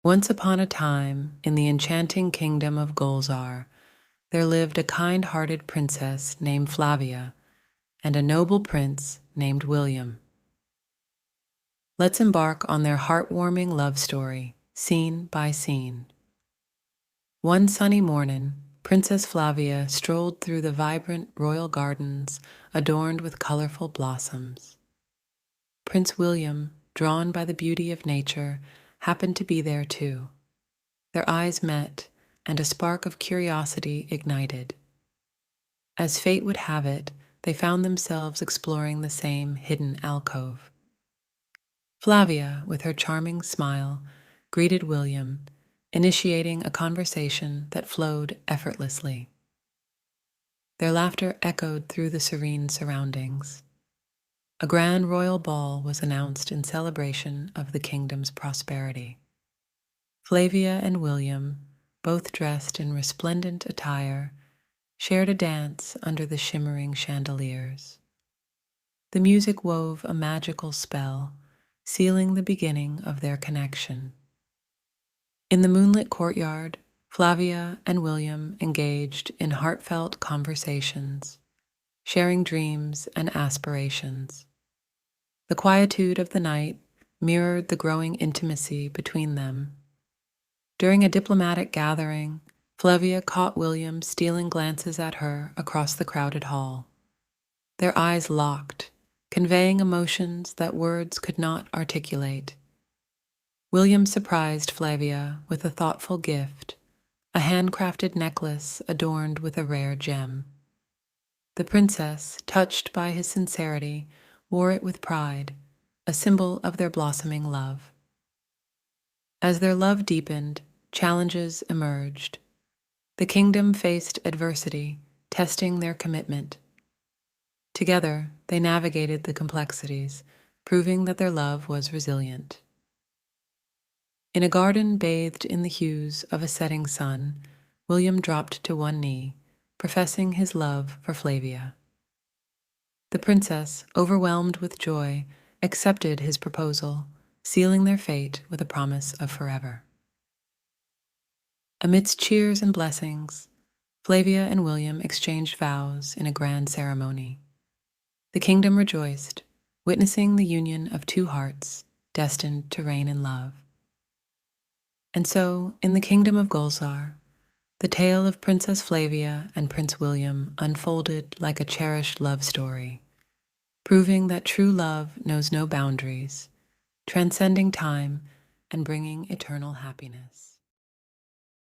Once upon a time, in the enchanting kingdom of Golzar, there lived a kind-hearted princess named Flavia and a noble prince named William. Let's embark on their heartwarming love story, scene by scene. One sunny morning, Princess Flavia strolled through the vibrant royal gardens adorned with colorful blossoms. Prince William, drawn by the beauty of nature, happened to be there too. Their eyes met, and a spark of curiosity ignited. As fate would have it, they found themselves exploring the same hidden alcove. Flavia, with her charming smile, greeted William, initiating a conversation that flowed effortlessly. Their laughter echoed through the serene surroundings. A grand royal ball was announced in celebration of the kingdom's prosperity. Flavia and William, both dressed in resplendent attire, shared a dance under the shimmering chandeliers. The music wove a magical spell, sealing the beginning of their connection. In the moonlit courtyard, Flavia and William engaged in heartfelt conversations, sharing dreams and aspirations. The quietude of the night mirrored the growing intimacy between them. During a diplomatic gathering, Flavia caught William stealing glances at her across the crowded hall. Their eyes locked, conveying emotions that words could not articulate. William surprised Flavia with a thoughtful gift, a handcrafted necklace adorned with a rare gem. The princess, touched by his sincerity, wore it with pride, a symbol of their blossoming love. As their love deepened, challenges emerged. The kingdom faced adversity, testing their commitment. Together, they navigated the complexities, proving that their love was resilient. In a garden bathed in the hues of a setting sun, William dropped to one knee, professing his love for Flavia. The princess, overwhelmed with joy, accepted his proposal, sealing their fate with a promise of forever. Amidst cheers and blessings, Flavia and William exchanged vows in a grand ceremony. The kingdom rejoiced, witnessing the union of two hearts destined to reign in love. And so, in the kingdom of Golzar, the tale of Princess Flavia and Prince William unfolded like a cherished love story, proving that true love knows no boundaries, transcending time and bringing eternal happiness.